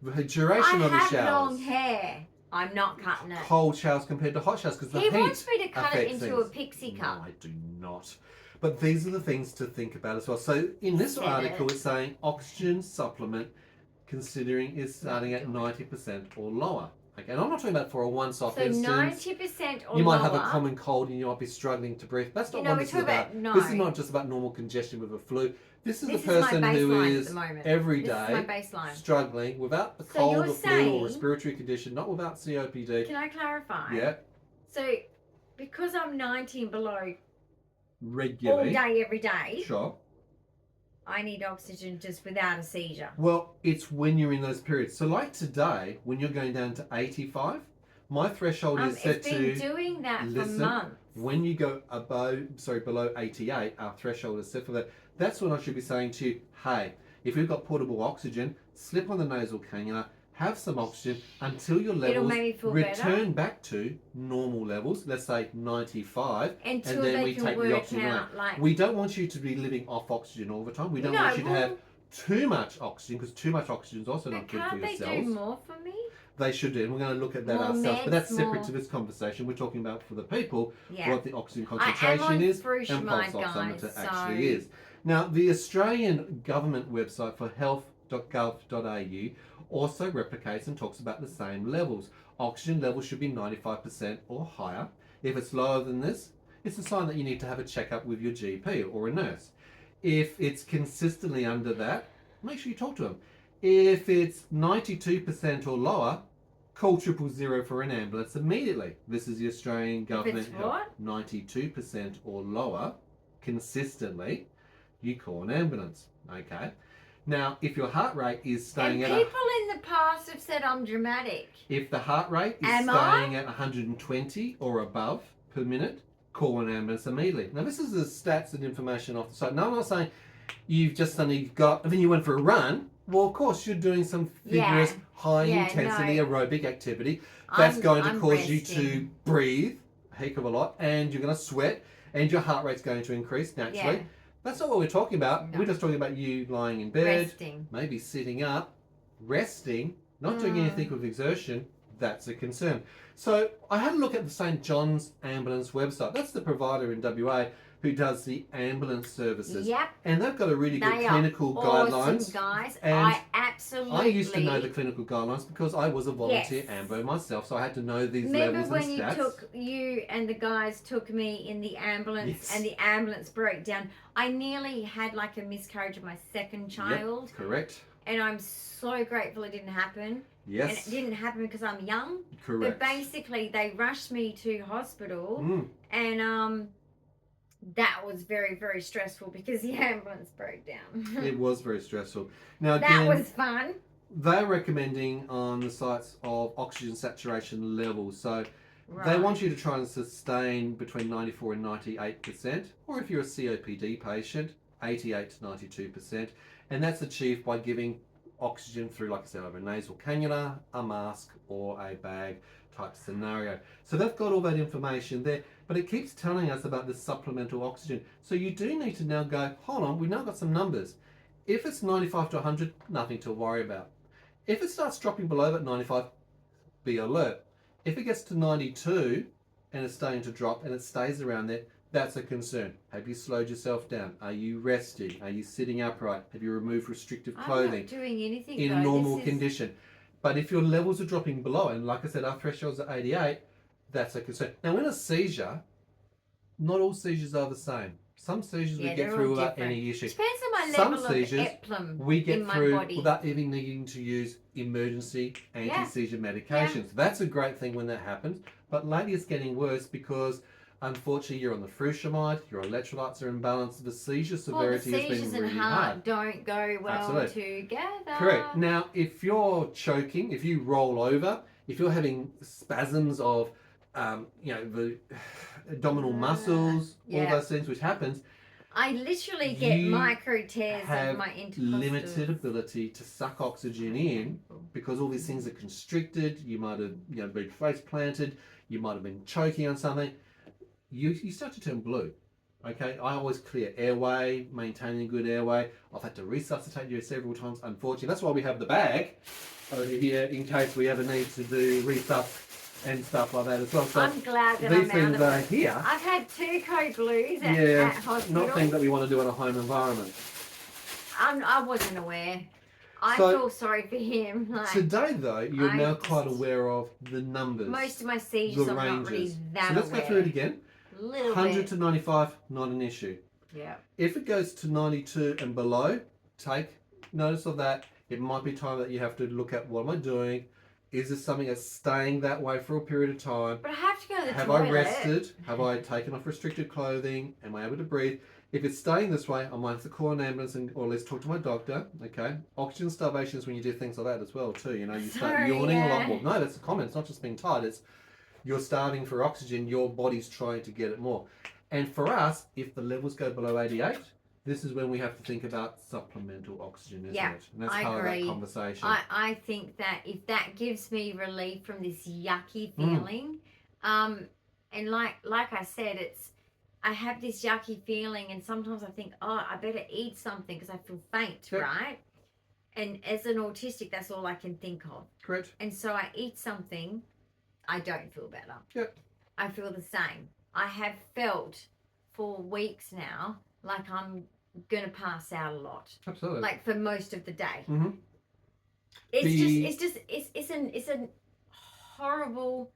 The duration of the showers. I have long hair. I'm not cutting it. Cold showers compared to hot showers because the heat wants me to cut it into a pixie cup. No, I do not. But these are the things to think about as well. So in this article, it's saying oxygen supplement considering is starting at 90% or lower. Okay, and I'm not talking about for a once-off instance. So 90% or you might lower. have a common cold and you might be struggling to breathe. That's not what this is about. This is not just about normal congestion with a flu. This is the person who is every day struggling without a cold or flu or respiratory condition, not without COPD. Can I clarify? Yeah. So, because I'm 90 and below regularly, all day, every day, sure, I need oxygen just without a seizure. Well, it's when you're in those periods. So like today, when you're going down to 85, my threshold is set to... It's been doing that for months. When you go below 88, our threshold is set for that. That's when I should be saying to you, hey, if you've got portable oxygen, slip on the nasal cannula, have some oxygen until your levels return back to normal levels, let's say 95, until and then we take the oxygen away. We don't want you to be living off oxygen all the time. We don't want you to have too much oxygen, because too much oxygen is also not good for your cells. Can't they do more for me? They should do, and we're going to look at that ourselves. But that's separate to this conversation. We're talking about for the people what the oxygen concentration is and pulse oximeter actually is. Now, the Australian government website for health.gov.au also replicates and talks about the same levels. Oxygen levels should be 95% or higher. If it's lower than this, it's a sign that you need to have a checkup with your GP or a nurse. If it's consistently under that, make sure you talk to them. If it's 92% or lower, call 000 for an ambulance immediately. This is the Australian government. If it's what? 92% or lower, consistently, you call an ambulance. Okay. Now, if your heart rate is staying at... people in the past have said I'm dramatic. If the heart rate is staying at 120 or above per minute, call an ambulance immediately. Now, this is the stats and information off the site. Now, I'm not saying you've just suddenly got... I mean, you went for a run. Well, of course, you're doing some vigorous, high-intensity aerobic activity. That's going to cause you to breathe a heck of a lot, and you're going to sweat, and your heart rate's going to increase naturally. Yeah. That's not what we're talking about. No. We're just talking about you lying in bed, maybe sitting up, resting, not doing anything with exertion. That's a concern. So I had a look at the St. John's Ambulance website. That's the provider in WA who does the ambulance services. Yep. And they've got a really good clinical guidelines. Guys. And I absolutely... I used to know the clinical guidelines because I was a volunteer ambo myself, so I had to know these levels and stats. Remember when you and the guys took me in the ambulance and the ambulance broke down? I nearly had like a miscarriage of my second child. Yep, correct. And I'm so grateful it didn't happen. Yes. And it didn't happen because I'm young. Correct. But basically they rushed me to hospital and that was very, very stressful because the ambulance broke down. It was very stressful. Now that was fun. They're recommending on the sites of oxygen saturation levels. So they want you to try and sustain between 94 and 98%, or if you're a COPD patient, 88 to 92%. And that's achieved by giving oxygen through, like I said, over a nasal cannula, a mask, or a bag type scenario. So they've got all that information there, but it keeps telling us about this supplemental oxygen. So you do need to now go, hold on, we've now got some numbers. If it's 95 to 100, nothing to worry about. If it starts dropping below that 95, be alert. If it gets to 92 and it's starting to drop and it stays around there, that's a concern. Have you slowed yourself down? Are you resting? Are you sitting upright? Have you removed restrictive clothing? I'm not doing anything in normal condition. But if your levels are dropping below, and like I said, our threshold's at 88, that's a concern. Now, in a seizure, not all seizures are the same. Some seizures we get through without any issue. Depends on my Some level seizures of eplum we get in my through body. without even needing to use emergency anti-seizure medications. That's a great thing when that happens. But lately it's getting worse because unfortunately you're on the furosemide, your electrolytes are imbalanced, the seizure severity has been seizures really and hard. don't go well together. Correct. Now, if you're choking, if you roll over, if you're having spasms of, the abdominal muscles, all those things which happens, I literally get micro tears of my intercostals. Limited ability to suck oxygen in because all these things are constricted. You might have been face planted. You might have been choking on something. You start to turn blue. Okay, I always clear airway, maintaining a good airway. I've had to resuscitate you several times, unfortunately. That's why we have the bag over here in case we ever need to do resus and stuff like that as well. So I'm glad that these I'm out things of are it. here. I've had 2 code blues at hospital. Not things that we want to do in a home environment. I wasn't aware. I So, feel sorry for him. Like, today, though, you're now quite aware of the numbers. most of my seizures, the I'm ranges. not really that So let's aware. go through it again. 100 to 95, not an issue. Yeah. If it goes to 92 and below, take notice of that. It might be time that you have to look at, what am I doing? Is this something that's staying that way for a period of time? But I have to go to the Have toilet. I rested? Have I taken off restricted clothing? Am I able to breathe? If it's staying this way, I might have to call an ambulance or at least talk to my doctor. Okay. Oxygen starvation is when you do things like that as well too. You start yawning a lot more. No, that's common. It's not just being tired. It's you're starving for oxygen. Your body's trying to get it more. And for us, if the levels go below 88, this is when we have to think about supplemental oxygen, isn't it? And that's part of that conversation. I think that if that gives me relief from this yucky feeling, and like I said, I have this yucky feeling, and sometimes I think, oh, I better eat something because I feel faint, right? And as an autistic, that's all I can think of. Correct. And so I eat something, I don't feel better. Yep. I feel the same. I have felt for weeks now like I'm going to pass out a lot. Absolutely. Like for most of the day. Mm-hmm. It's a horrible...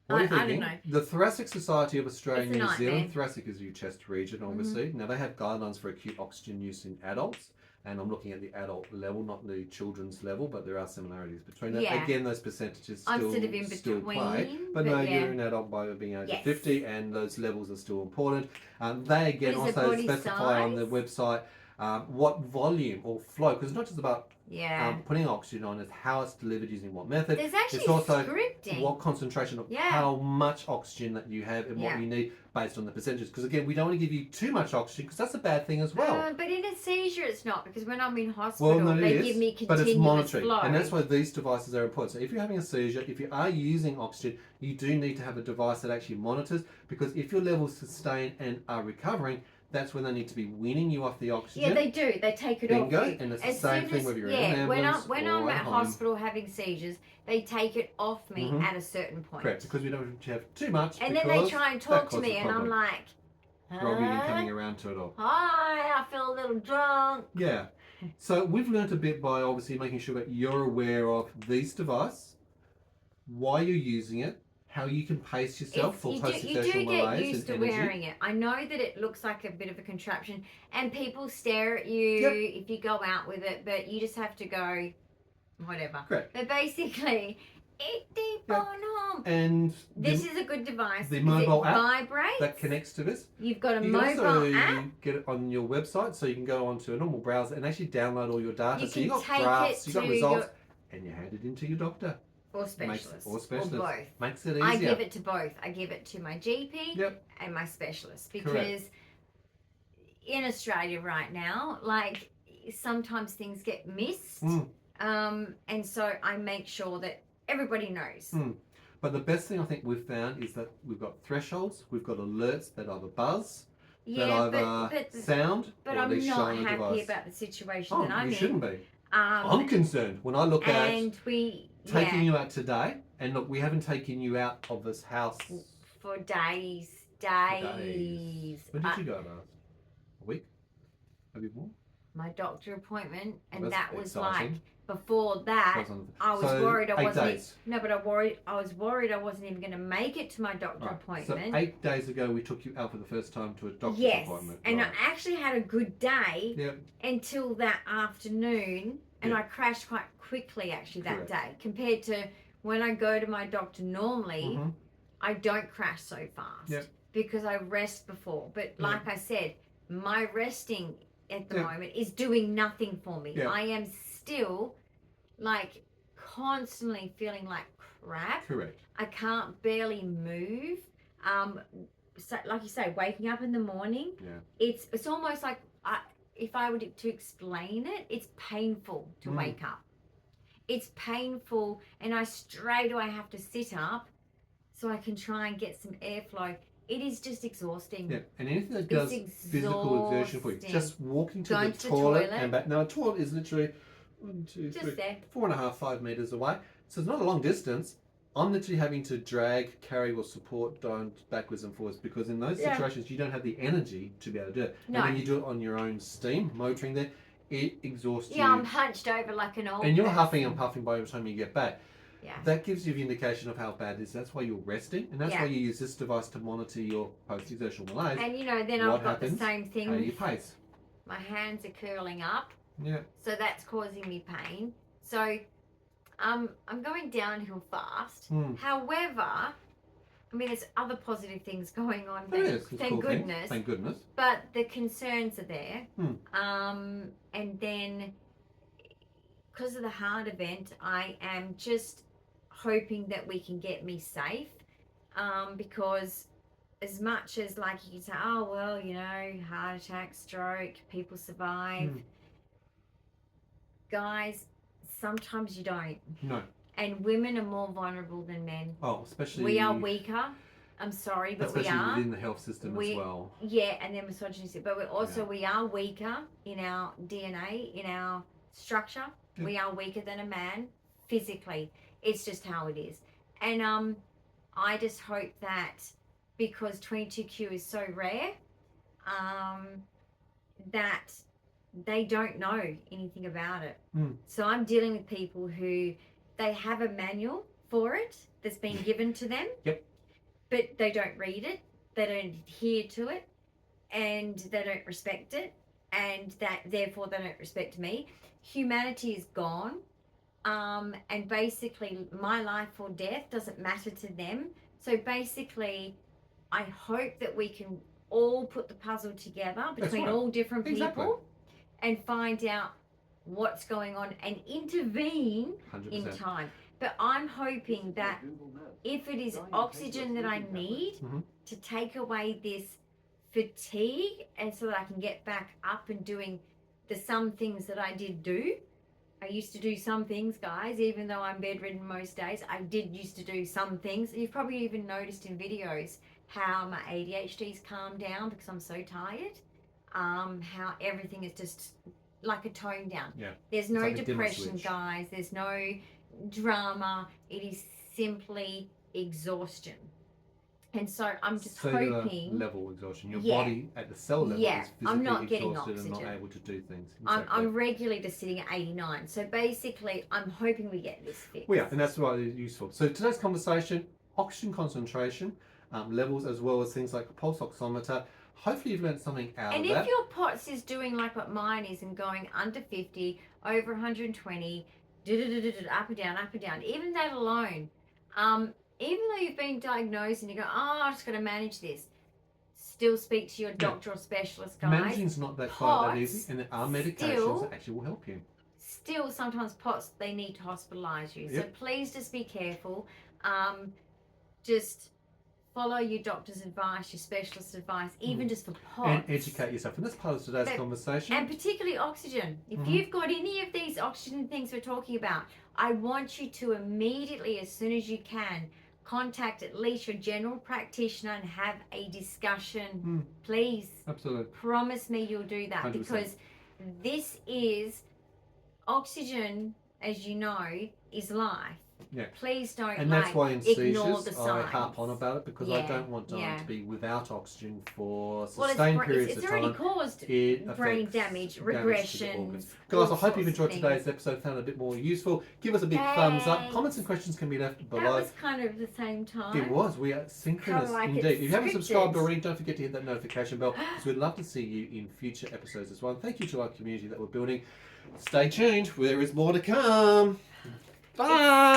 What are you I thinking? don't know. The Thoracic Society of Australia and New Zealand, thoracic is your chest region, obviously. Now they have guidelines for acute oxygen use in adults, and I'm looking at the adult level, not the children's level, but there are similarities between that. Yeah. Again, those percentages I'm still, sort of in still between, play. But no, you're an adult by being over 50, and those levels are still important. They again also specify on the website what volume or flow, because it's not just about putting oxygen on, it's how it's delivered using what method. There's actually it's also scripting. What concentration of how much oxygen that you have and what you need based on the percentages. Because again, we don't want to give you too much oxygen because that's a bad thing as well. But in a seizure, it's not, because when I'm in hospital, they give me continuous but it's monitoring, flow. and that's why these devices are important. So if you're having a seizure, if you are using oxygen, you do need to have a device that actually monitors, because if your levels sustain and are recovering, that's when they need to be weaning you off the oxygen. Yeah, they do. They take it off you. And it's the same thing whether you're in an ambulance when I'm at hospital having seizures, they take it off me at a certain point. Correct, because we don't have too much. And then they try and talk to me, and I'm like, Rob, you've been coming around to it all. Hi, I feel a little drunk. Yeah. So we've learnt a bit by obviously making sure that you're aware of these devices, why you're using it, how you can pace yourself for post-exertional malaise. You do get used to wearing it. I know that it looks like a bit of a contraption, and people stare at you if you go out with it, but you just have to go, whatever. Correct. But basically, it deep on home. And this is a good device. The mobile app vibrates. that connects to this. You've got a you mobile can also app. Get it on your website, so you can go onto a normal browser and actually download all your data. You you got graphs, you got results, and you hand it into your doctor. Or specialist. Or specialist. Or both. Makes it easier. I give it to both. I give it to my GP and my specialist, because in Australia right now, like, sometimes things get missed. And so I make sure that everybody knows. But the best thing I think we've found is that we've got thresholds, we've got alerts that either buzz, that either sound, but or I'm they show not on the happy device. about the situation that I'm in. You shouldn't be. I'm concerned when I look at and we taking you out today, and look, we haven't taken you out of this house for days. When did you go last? A week? Maybe more? My doctor appointment, and that's that was exciting. like before that. I was worried I 8 wasn't. days. No, but I was worried I wasn't even going to make it to my doctor appointment. So 8 days ago, we took you out for the first time to a doctor's appointment. And I actually had a good day Yep. until that afternoon, and I crashed quite quickly actually that day compared to when I go to my doctor normally. Mm-hmm. I don't crash so fast because I rest before. But like I said, my resting at the moment is doing nothing for me. I am still like constantly feeling like crap. Correct. I can't barely move. So, like you say, waking up in the morning, it's almost like if I were to explain it, it's painful to wake up. It's painful, and I straight away have to sit up so I can try and get some airflow. It is just exhausting. Yeah, and anything that does physical exertion for you, just walking to the toilet and back. Now, a toilet is literally 1, 2, 3, 4.5, 5 meters away, so it's not a long distance. I'm literally having to drag, carry, or support Dyan backwards and forwards because in those situations you don't have the energy to be able to do it. No. And when you do it on your own steam, motoring there, it exhausts you. Yeah, I'm hunched over like an old and you're huffing and puffing by the time you get back. Yeah. That gives you the indication of how bad it is. That's why you're resting, and that's why you use this device to monitor your post-exertional malaise. And you know, then I've got the same thing. How do you pace? My hands are curling up. Yeah. So that's causing me pain. So I'm going downhill fast. However, I mean, there's other positive things going on. Thank goodness. Thank goodness. But the concerns are there. And then because of the heart event, I am just hoping that we can get me safe. Because as much as like you can say, oh, well, you know, heart attack, stroke, people survive. Guys, sometimes you don't. No. And women are more vulnerable than men. Oh, especially... We are weaker. I'm sorry, but we are. Especially within the health system as well. Yeah, and then misogynistic. But we're also, we are weaker in our DNA, in our structure. Yeah. We are weaker than a man physically. It's just how it is. And I just hope that because 22q is so rare, that they don't know anything about it. So I'm dealing with people who they have a manual for it that's been given to them. But they don't read it, they don't adhere to it, and they don't respect it, and that therefore they don't respect me. Humanity is gone, and basically my life or death doesn't matter to them. So basically, I hope that we can all put the puzzle together between all different people and find out what's going on and intervene 100%. In time. But I'm hoping that if it is oxygen that I need to take away this fatigue and so that I can get back up and doing some things that I did do. I used to do some things, guys, even though I'm bedridden most days. I did used to do some things. You've probably even noticed in videos how my ADHD's calmed down because I'm so tired. How everything is just like a tone down. Yeah. There's no depression, guys. There's no drama. It is simply exhaustion. And so I'm just hoping level exhaustion. Your body at the cell level is physically I'm not getting exhausted oxygen. And not able to do things. I'm regularly just sitting at 89. So basically, I'm hoping we get this fixed. Well, yeah, and that's why it's useful. So today's conversation, oxygen concentration levels, as well as things like a pulse oximeter. Hopefully you've learned something out of that. And if your POTS is doing like what mine is and going under 50, over 120, up and down, even that alone, even though you've been diagnosed and you go, oh, I'm just going to manage this, still speak to your doctor or specialist, guys. Managing's not that quite that easy, and there are medications that actually will help you. Still, sometimes POTS, they need to hospitalise you. So please just be careful. Just follow your doctor's advice, your specialist's advice, even just for POTS. And educate yourself. And that's part of today's conversation. And particularly oxygen. If you've got any of these oxygen things we're talking about, I want you to immediately, as soon as you can, contact at least your general practitioner and have a discussion. Please. Absolutely. Promise me you'll do that 100%. because this is Oxygen, as you know, is life. Yeah. Please don't And that's why in ignore seizures the I signs. harp on about it, because I don't want Dyan to be without oxygen for sustained periods of time. It's already caused brain damage, regressions. Guys, I hope you've enjoyed today's episode, found it a bit more useful. Give us a big thumbs up. Comments and questions can be left below. That was kind of the same time. It was. We are synchronous indeed. If you haven't subscribed already, don't forget to hit that notification bell, because we'd love to see you in future episodes as well. And thank you to our community that we're building. Stay tuned. There is more to come. Bye.